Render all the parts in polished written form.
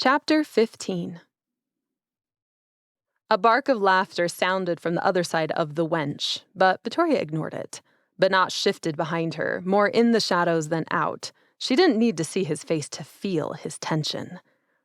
Chapter 15. A bark of laughter sounded from the other side of the Wench, but Vittoria ignored it. But shifted behind her, more in the shadows than out. She didn't need to see his face to feel his tension.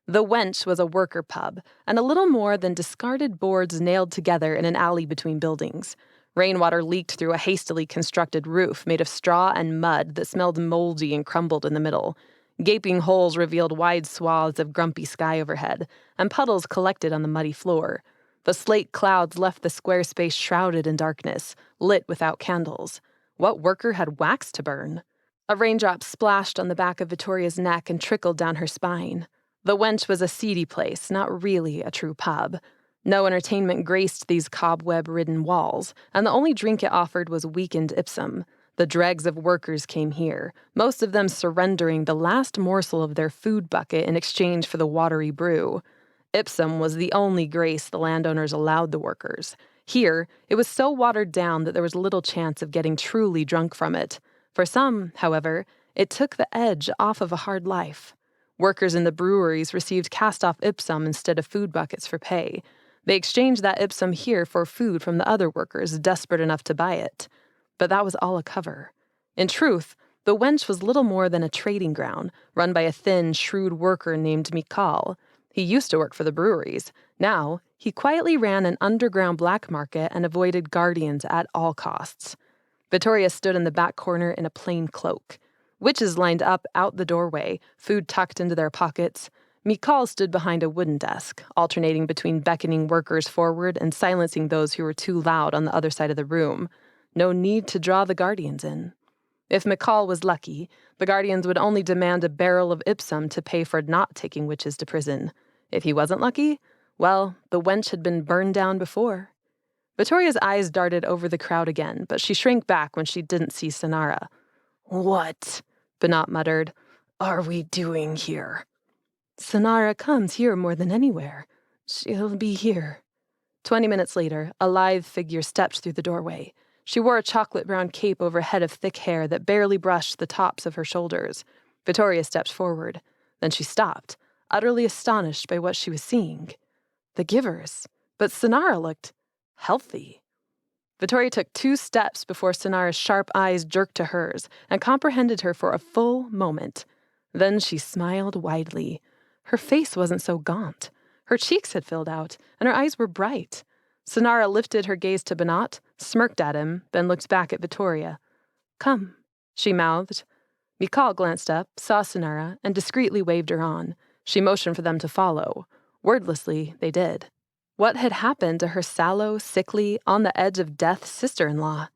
The Wench was a worker pub, and a little more than discarded boards nailed together in an alley between buildings. Rainwater leaked through a hastily constructed roof made of straw and mud that smelled moldy and crumbled in the middle. Gaping holes revealed wide swaths of grumpy sky overhead, and puddles collected on the muddy floor. The slate clouds left the square space shrouded in darkness, lit without candles. What worker had wax to burn? A raindrop splashed on the back of Vittoria's neck and trickled down her spine. The Wench was a seedy place, not really a true pub. No entertainment graced these cobweb-ridden walls, and the only drink it offered was weakened Ipsum. The dregs of workers came here, most of them surrendering the last morsel of their food bucket in exchange for the watery brew. Ipsum was the only grace the landowners allowed the workers. Here, it was so watered down that there was little chance of getting truly drunk from it. For some, however, it took the edge off of a hard life. Workers in the breweries received cast-off Ipsum instead of food buckets for pay. They exchanged that Ipsum here for food from the other workers desperate enough to buy it. But that was all a cover. In truth, the Wench was little more than a trading ground, run by a thin, shrewd worker named Mikal. He used to work for the breweries. Now, he quietly ran an underground black market and avoided guardians at all costs. Vittoria stood in the back corner in a plain cloak. Witches lined up out the doorway, food tucked into their pockets. Mikal stood behind a wooden desk, alternating between beckoning workers forward and silencing those who were too loud on the other side of the room. No need to draw the guardians in. If Mikal was lucky, the guardians would only demand a barrel of Ipsum to pay for not taking witches to prison. If he wasn't lucky, well, the Wench had been burned down before. Vittoria's eyes darted over the crowd again, but she shrank back when she didn't see Sannara. "What," Benot muttered, "are we doing here?" "Sannara comes here more than anywhere. She'll be here." 20 minutes later, a lithe figure stepped through the doorway. She wore a chocolate-brown cape over a head of thick hair that barely brushed the tops of her shoulders. Vittoria stepped forward. Then she stopped, utterly astonished by what she was seeing. The givers. But Sannara looked healthy. Vittoria took 2 steps before Sannara's sharp eyes jerked to hers and comprehended her for a full moment. Then she smiled widely. Her face wasn't so gaunt. Her cheeks had filled out, and her eyes were bright. Sannara lifted her gaze to Benot, smirked at him, then looked back at Vittoria. "Come," she mouthed. Mikal glanced up, saw Sannara, and discreetly waved her on. She motioned for them to follow. Wordlessly, they did. What had happened to her sallow, sickly, on-the-edge-of-death sister-in-law?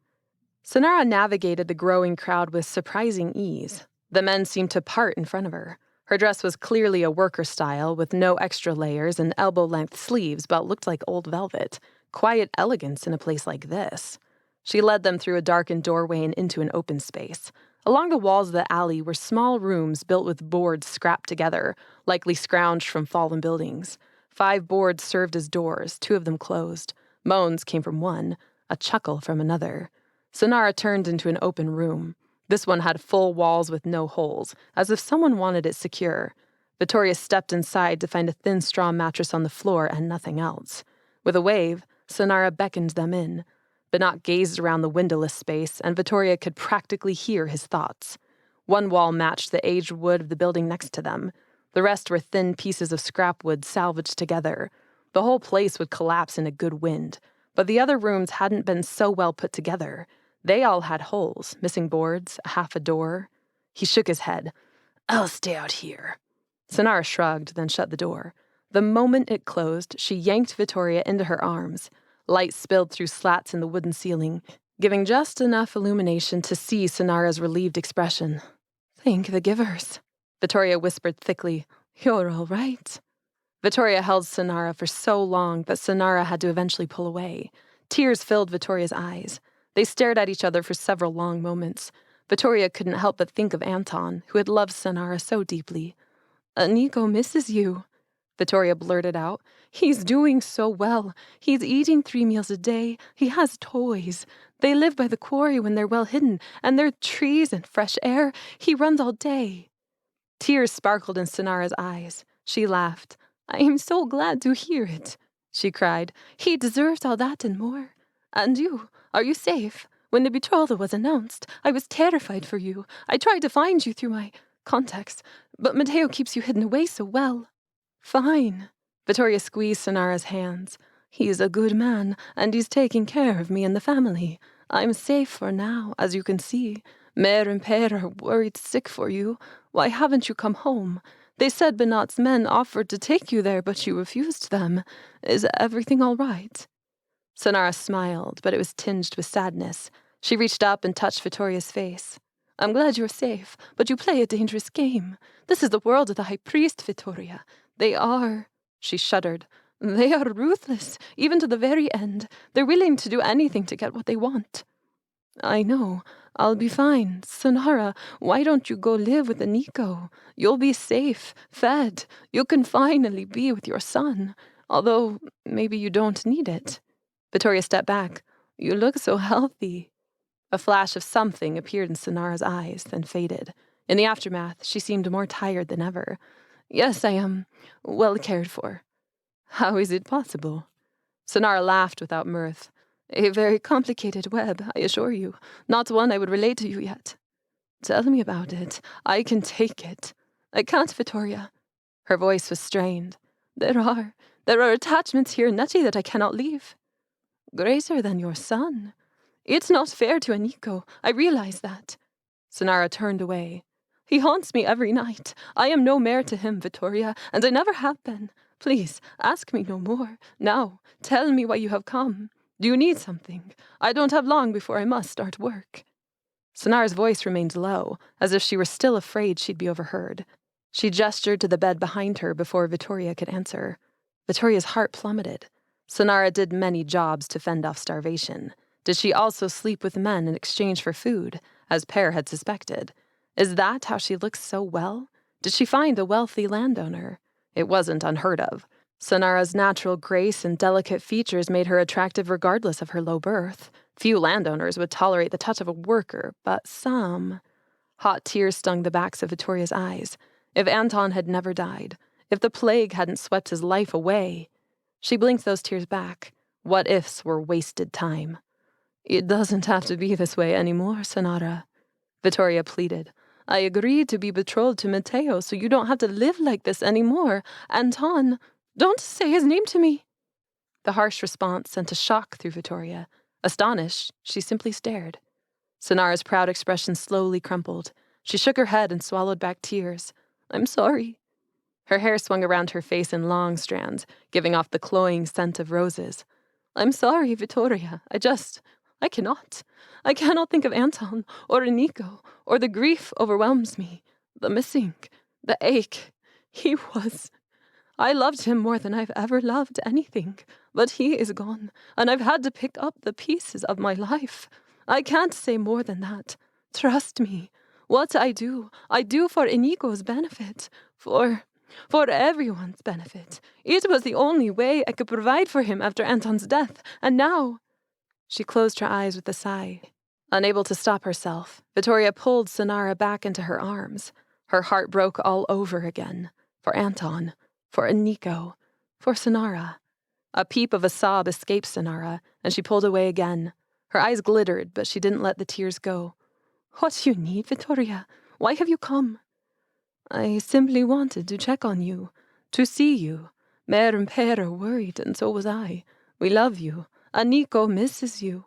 Sannara navigated the growing crowd with surprising ease. The men seemed to part in front of her. Her dress was clearly a worker style, with no extra layers and elbow-length sleeves, but looked like old velvet. Quiet elegance in a place like this. She led them through a darkened doorway and into an open space. Along the walls of the alley were small rooms built with boards scrapped together, likely scrounged from fallen buildings. 5 boards served as doors, 2 of them closed. Moans came from one, a chuckle from another. Sannara turned into an open room. This one had full walls with no holes, as if someone wanted it secure. Vittoria stepped inside to find a thin straw mattress on the floor and nothing else. With a wave, Sannara beckoned them in. Benot gazed around the windowless space, and Vittoria could practically hear his thoughts. One wall matched the aged wood of the building next to them. The rest were thin pieces of scrap wood salvaged together. The whole place would collapse in a good wind, but the other rooms hadn't been so well put together. They all had holes, missing boards, half a door. He shook his head. "I'll stay out here." Sannara shrugged, then shut the door. The moment it closed, she yanked Vittoria into her arms. Light spilled through slats in the wooden ceiling, giving just enough illumination to see Sannara's relieved expression. "Thank the givers," Vittoria whispered thickly. "You're all right." Vittoria held Sannara for so long that Sannara had to eventually pull away. Tears filled Vittoria's eyes. They stared at each other for several long moments. Vittoria couldn't help but think of Anton, who had loved Sannara so deeply. "Eneko misses you," Vittoria blurted out. "He's doing so well. He's eating 3 meals a day. He has toys. They live by the quarry when they're well hidden, and there are trees and fresh air. He runs all day." Tears sparkled in Sannara's eyes. She laughed. "I am so glad to hear it," she cried. "He deserves all that and more. And you, are you safe? When the betrothal was announced, I was terrified for you. I tried to find you through my contacts, but Mateo keeps you hidden away so well." "Fine." Vittoria squeezed Sannara's hands. "He's a good man, and he's taking care of me and the family. I'm safe for now, as you can see. Mare and Pere are worried sick for you. Why haven't you come home? They said Benat's men offered to take you there, but you refused them. Is everything all right?" Sannara smiled, but it was tinged with sadness. She reached up and touched Vittoria's face. "I'm glad you're safe, but you play a dangerous game. This is the world of the High Priest, Vittoria. They are," she shuddered, "they are ruthless, even to the very end. They're willing to do anything to get what they want." "I know. I'll be fine. Sannara, why don't you go live with Eneko? You'll be safe, fed. You can finally be with your son. Although, maybe you don't need it." Vittoria stepped back. "You look so healthy." A flash of something appeared in Sannara's eyes, then faded. In the aftermath, she seemed more tired than ever. "Yes, I am well cared for." "How is it possible?" Sannara laughed without mirth. "A very complicated web, I assure you. Not one I would relate to you yet." "Tell me about it. I can take it." "I can't, Vittoria." Her voice was strained. There are attachments here in Nechi that I cannot leave." "Greater than your son." "It's not fair to Eneko. I realize that." Sannara turned away. "He haunts me every night. I am no mare to him, Vittoria, and I never have been. Please, ask me no more. Now, tell me why you have come. Do you need something? I don't have long before I must start work." Sannara's voice remained low, as if she were still afraid she'd be overheard. She gestured to the bed behind her before Vittoria could answer. Vittoria's heart plummeted. Sannara did many jobs to fend off starvation. Did she also sleep with men in exchange for food, as Per had suspected? Is that how she looks so well? Did she find a wealthy landowner? It wasn't unheard of. Sannara's natural grace and delicate features made her attractive regardless of her low birth. Few landowners would tolerate the touch of a worker, but some. Hot tears stung the backs of Vittoria's eyes. If Anton had never died, if the plague hadn't swept his life away. She blinked those tears back. What ifs were wasted time. "It doesn't have to be this way anymore, Sannara," Vittoria pleaded. "I agreed to be betrothed to Mateo so you don't have to live like this anymore. Anton, don't say his name to me." The harsh response sent a shock through Vittoria. Astonished, she simply stared. Sannara's proud expression slowly crumpled. She shook her head and swallowed back tears. "I'm sorry." Her hair swung around her face in long strands, giving off the cloying scent of roses. "I'm sorry, Vittoria. I cannot. I cannot think of Anton or Eneko, or the grief overwhelms me. The missing, the ache. I loved him more than I've ever loved anything, but he is gone, and I've had to pick up the pieces of my life. I can't say more than that. Trust me. What I do for Eneko's benefit, for everyone's benefit. It was the only way I could provide for him after Anton's death, and now..." She closed her eyes with a sigh. Unable to stop herself, Vittoria pulled Sannara back into her arms. Her heart broke all over again. For Anton, for Eneko, for Sannara. A peep of a sob escaped Sannara, and she pulled away again. Her eyes glittered, but she didn't let the tears go. "What do you need, Vittoria? Why have you come?" "I simply wanted to check on you, to see you. Mère and Père are worried, and so was I. We love you. Eneko misses you."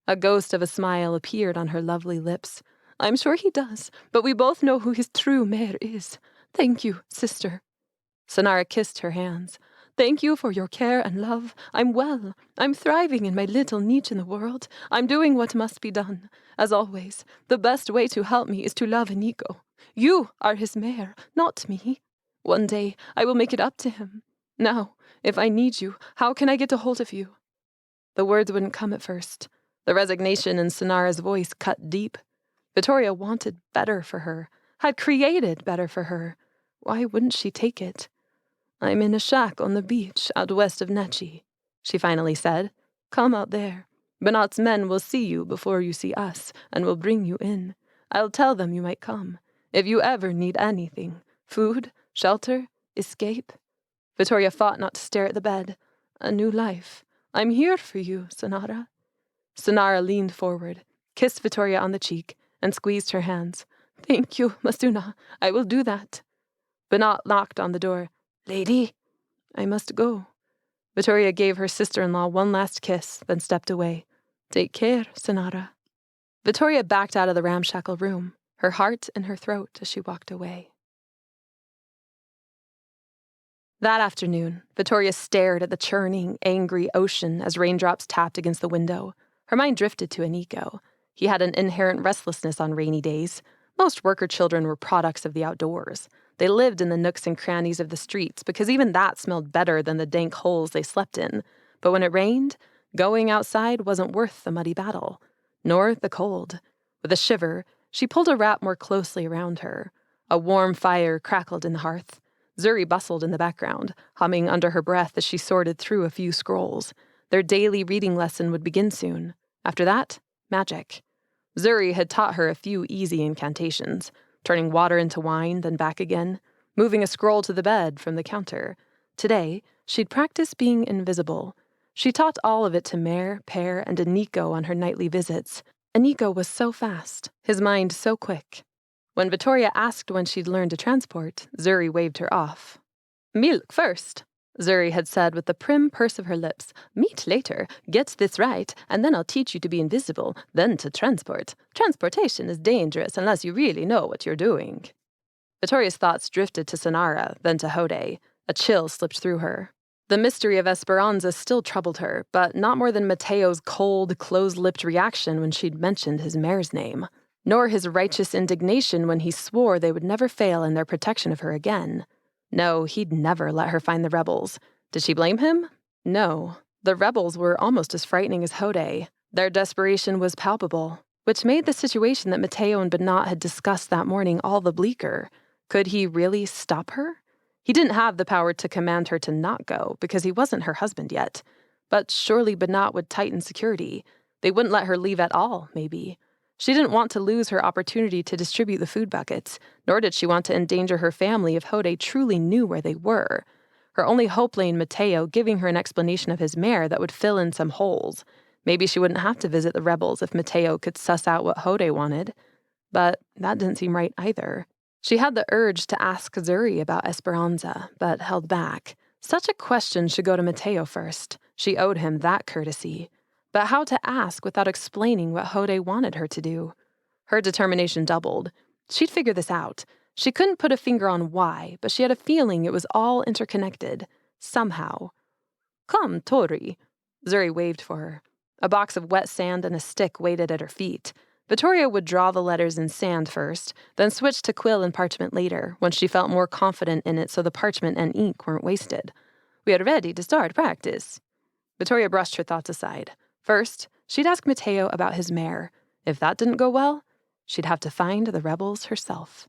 A ghost of a smile appeared on her lovely lips. "I'm sure he does, but we both know who his true Mère is. Thank you, sister." Sannara kissed her hands. "Thank you for your care and love. I'm well. I'm thriving in my little niche in the world. I'm doing what must be done. As always, the best way to help me is to love Eneko. You are his mare, not me. One day, I will make it up to him. Now, if I need you, how can I get a hold of you?" The words wouldn't come at first. The resignation in Sannara's voice cut deep. Vittoria wanted better for her, had created better for her. Why wouldn't she take it? "I'm in a shack on the beach out west of Nechi," she finally said. "Come out there. Benat's men will see you before you see us, and will bring you in. I'll tell them you might come. If you ever need anything, food, shelter, Escape? Vittoria fought not to stare at the bed. A new life. I'm here for you, Sannara. Sannara leaned forward, kissed Vittoria on the cheek, and squeezed her hands. Thank you, Masuna. I will do that. Banat knocked on the door. Lady? I must go. Vittoria gave her sister-in-law one last kiss, then stepped away. Take care, Sannara. Vittoria backed out of the ramshackle room, her heart in her throat as she walked away. That afternoon, Vittoria stared at the churning, angry ocean as raindrops tapped against the window. Her mind drifted to Eneko. He had an inherent restlessness on rainy days. Most worker children were products of the outdoors. They lived in the nooks and crannies of the streets because even that smelled better than the dank holes they slept in. But when it rained, going outside wasn't worth the muddy battle, nor the cold. With a shiver, she pulled a wrap more closely around her. A warm fire crackled in the hearth. Zuri bustled in the background, humming under her breath as she sorted through a few scrolls. Their daily reading lesson would begin soon. After that, magic. Zuri had taught her a few easy incantations, turning water into wine, then back again, moving a scroll to the bed from the counter. Today, she'd practice being invisible. She taught all of it to Mare, Pear, and Eneko on her nightly visits. Eneko was so fast, his mind so quick. When Vittoria asked when she'd learned to transport, Zuri waved her off. Milk first, Zuri had said with the prim purse of her lips. Meat later. Get this right, and then I'll teach you to be invisible, then to transport. Transportation is dangerous unless you really know what you're doing. Vittoria's thoughts drifted to Sannara, then to Hode. A chill slipped through her. The mystery of Esperanza still troubled her, but not more than Mateo's cold, close-lipped reaction when she'd mentioned his mare's name, nor his righteous indignation when he swore they would never fail in their protection of her again. No, he'd never let her find the rebels. Did she blame him? No. The rebels were almost as frightening as Hode. Their desperation was palpable, which made the situation that Mateo and Banat had discussed that morning all the bleaker. Could he really stop her? He didn't have the power to command her to not go, because he wasn't her husband yet. But surely Banat would tighten security. They wouldn't let her leave at all, maybe. She didn't want to lose her opportunity to distribute the food buckets, nor did she want to endanger her family if Hode truly knew where they were. Her only hope lay in Mateo giving her an explanation of his mare that would fill in some holes. Maybe she wouldn't have to visit the rebels if Mateo could suss out what Hode wanted. But that didn't seem right either. She had the urge to ask Zuri about Esperanza, but held back. Such a question should go to Mateo first. She owed him that courtesy. But how to ask without explaining what Hode wanted her to do? Her determination doubled. She'd figure this out. She couldn't put a finger on why, but she had a feeling it was all interconnected. Somehow. Come, Tori. Zuri waved for her. A box of wet sand and a stick waited at her feet. Vittoria would draw the letters in sand first, then switch to quill and parchment later, once she felt more confident in it so the parchment and ink weren't wasted. We are ready to start practice. Vittoria brushed her thoughts aside. First, she'd ask Mateo about his mare. If that didn't go well, she'd have to find the rebels herself.